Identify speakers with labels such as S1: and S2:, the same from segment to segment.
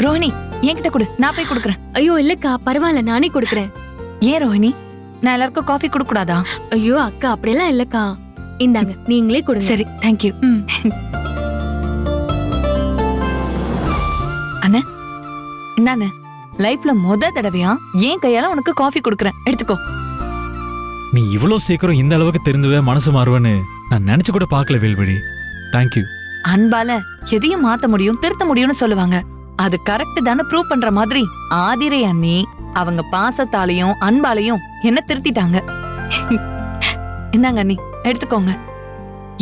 S1: ரோஹிணி என்கிட்ட கொடு, நான் போய் கொடுக்குறேன்.
S2: ஐயோ இல்லக்கா, பரவாயில்ல, நானே கொடுக்குறேன்.
S1: ஏன் ரோஹிணி, நான் எல்லாருக்கும் காஃபி கொடுக்க கூடாதா?
S2: ஐயோ அக்கா, அப்படியெல்லாம் இல்லக்கா. இந்தாங்க, நீங்களே கொடுங்க.
S1: சரி, தேங்க்யூ. அண்ணே, இந்தாண்ணே, லைஃப்ல தடவையா என் கையால உனக்கு காஃபி கொடுக்குறேன், எடுத்துக்கோ.
S3: நீ இவ்வளவு சீக்கிரம் இந்த அளவுக்கு தெரிந்துவே மனசு மாறுவேன்னு நான் நினைச்சு கூட பார்க்கல வேல்விழி. தேங்க்யூ.
S1: அன்பால எதையும் மாத்த முடியும், திருத்த முடியும்னு சொல்லுவாங்க. அது கரெக்ட் தானே ப்ரூவ் பண்ற மாதிரி ஆதிரை அண்ணி அவங்க பாசத்தாலையும் அன்பாலையும் என்ன திருத்திட்டாங்க. இந்தாங்க அண்ணி, எடுத்துக்கோங்க.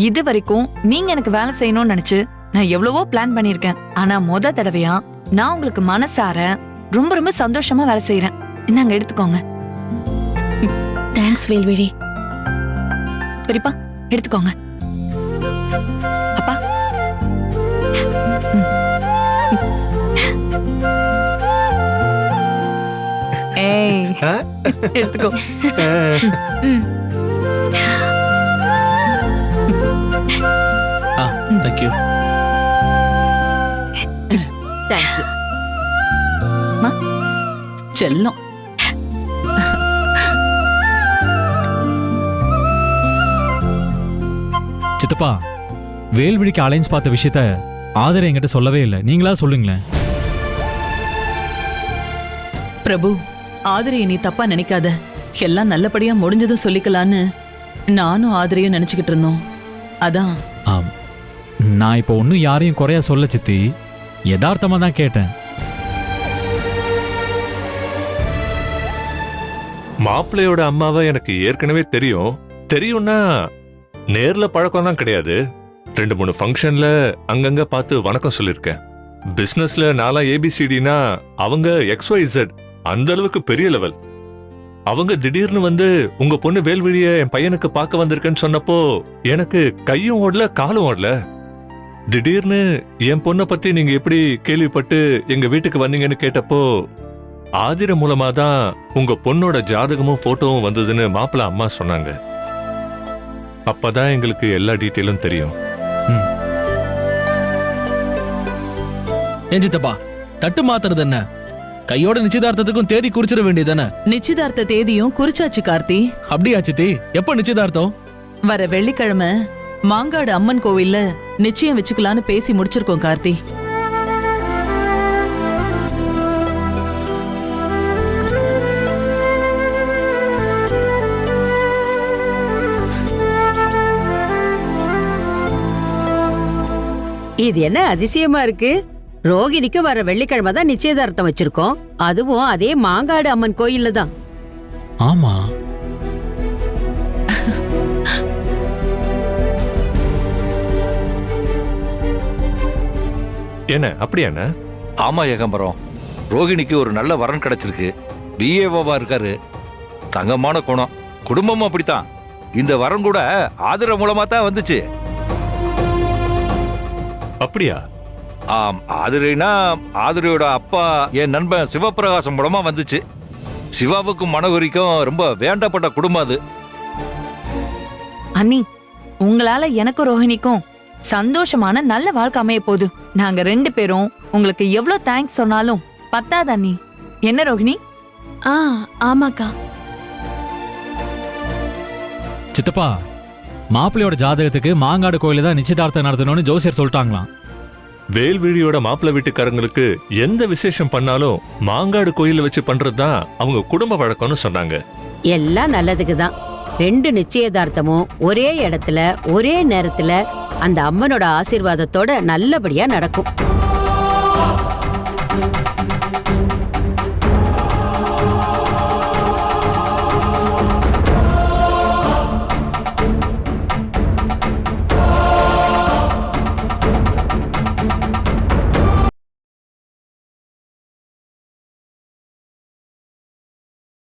S1: இது வரைக்கும் நீங்க எனக்கு வேலை செய்யணும்னு நினைச்சு நான் எவ்வளவோ பிளான் பண்ணிருக்கேன். ஆனா தடவையா நான் உங்களுக்கு மனசார ரொம்ப ரொம்ப சந்தோஷமா வேலை செய்யறேன். இந்தாங்க, எடுத்துக்கோங்க.
S2: தேங்க்ஸ் வேல்விழி.
S1: பெரியப்பா, எடுத்துக்கோங்க. அப்பா, ஏய், எடுத்துக்கோ.
S3: தேங்க்யூ.
S4: தேங்க்யூ செல்லம்.
S3: சித்தப்பா, வேல்விழிக்கு அலைன்ஸ் பார்த்த விஷயத்த ஆதரை என்கிட்ட சொல்லவே இல்லை. நீங்களா சொல்லுங்களேன்.
S4: பிரபு, ஆதிரையை நீ தப்பா நினைக்காத. எல்லாம் நல்லபடியா முடிஞ்சதும் சொல்லிக்கலான்னு நானும் ஆதிரையும் நினைச்சுக்கிட்டு இருந்தோம். அதான்.
S3: நான் இப்போ ஒன்னும் யாரையும் குறையா சொல்ல சித்தி, யதார்த்தமா தான் கேட்டேன்.
S5: மாப்பிள்ளையோட அம்மாவை எனக்கு ஏற்கனவே தெரியும்னா நேர்ல பழக்கம் தான் கிடையாது. 2-3 ஃபங்க்ஷன்ல அங்கங்க பார்த்து வணக்கம் சொல்லிருக்கேன். பிசினஸ்ல நாளா ABCDனா அவங்க XYZ அந்த அளவுக்கு பெரிய லெவல். அவங்க திடீர்னு வந்து உங்க பொண்ணு வேல்விழிய என் பையனுக்கு பார்க்க வந்திருக்கேன்னு சொன்னப்போ எனக்கு கையும் ஓடல காலும் ஓடல. திடீர்னு என் பொண்ணை பத்தி நீங்க எப்படி கேள்விப்பட்டு எங்க வீட்டுக்கு வந்தீங்கன்னு கேட்டப்போ ஆதிர மூலமா தான் உங்க பொண்ணோட ஜாதகமும் போட்டோவும் வந்ததுன்னு மாப்பிள்ள அம்மா சொன்னாங்க. அப்பதான் எங்களுக்கு எல்லா டீட்டெயிலும் தெரியும்.
S6: ஏன் சித்தப்பா, தட்டு மாத்துறது என்ன? கையோட நிச்சயதார்த்தத்துக்கும் தேதி குறிச்சிட வேண்டியதானே?
S4: நிச்சயதார்த்த தேதியும் குறிச்சாச்சு கார்த்தி.
S6: அப்படியா சித்தி? எப்ப நிச்சயதார்த்தம்?
S4: வர வெள்ளிக்கிழமை மாங்காடு அம்மன் கோவில்ல நிச்சயம் வச்சுக்கலான்னு பேசி முடிச்சிருக்கோம் கார்த்தி.
S7: இது என்ன அதிசயமா இருக்கு? ரோகிணிக்கு வர வெள்ளிக்கிழமை தான் நிச்சயதார்த்தம் வச்சிருக்கோம். அதுவும் அதே மாங்காடு அம்மன் கோயில்ல தான்.
S3: ஆமா.
S5: என்ன அப்படியாண்ணா?
S8: ஆமா ஏகம்பரம், ரோகிணிக்கு ஒரு நல்ல வரன் கிடைச்சிருக்கு. BAவா இருக்காரு. தங்கமான குணம், குடும்பமும் அப்படித்தான். இந்த வரன் கூட ஆதர மூலமா தான் வந்துச்சு.
S5: அப்படியா?
S8: ஆதிரைனா ஆதிரையோட அப்பா என் நண்பன் சிவபிரகாசம் மூலமா வந்துச்சு. சிவாவுக்கும் மனோகரிக்கும் ரொம்ப வேண்டப்பட்ட குடும்பம் அது.
S1: அண்ணி, உங்களால எனக்கும் ரோஹிணிக்கும் சந்தோஷமான நல்ல வாழ்க்கை அமைய போகுது. நாங்க 2 பேரும் உங்களுக்கு எவ்வளவு தேங்க்ஸ் சொன்னாலும் பத்தாது அண்ணி. என்ன ரோஹிணி?
S2: ஆமாக்கா.
S3: சித்தப்பா, மாப்பிள்ளையோட ஜாதகத்துக்கு மாங்காடு கோயில தான் நிச்சயதார்த்தம் நடத்தணும்னு ஜோசியர் சொல்லிட்டாங்களாம்.
S5: வேல்விழியோட மாப்பிள்ளை வீட்டுக்காரங்களுக்கு எந்த விசேஷம் பண்ணாலும் மாங்காடு கோயில வச்சு பண்றதுதான் அவங்க குடும்ப வழக்கம்னு சொன்னாங்க.
S7: எல்லாம் நல்லதுக்கு தான். 2 நிச்சயதார்த்தமும் ஒரே இடத்துல ஒரே நேரத்துல அந்த அம்மனோட ஆசீர்வாதத்தோட நல்லபடியா நடக்கும்.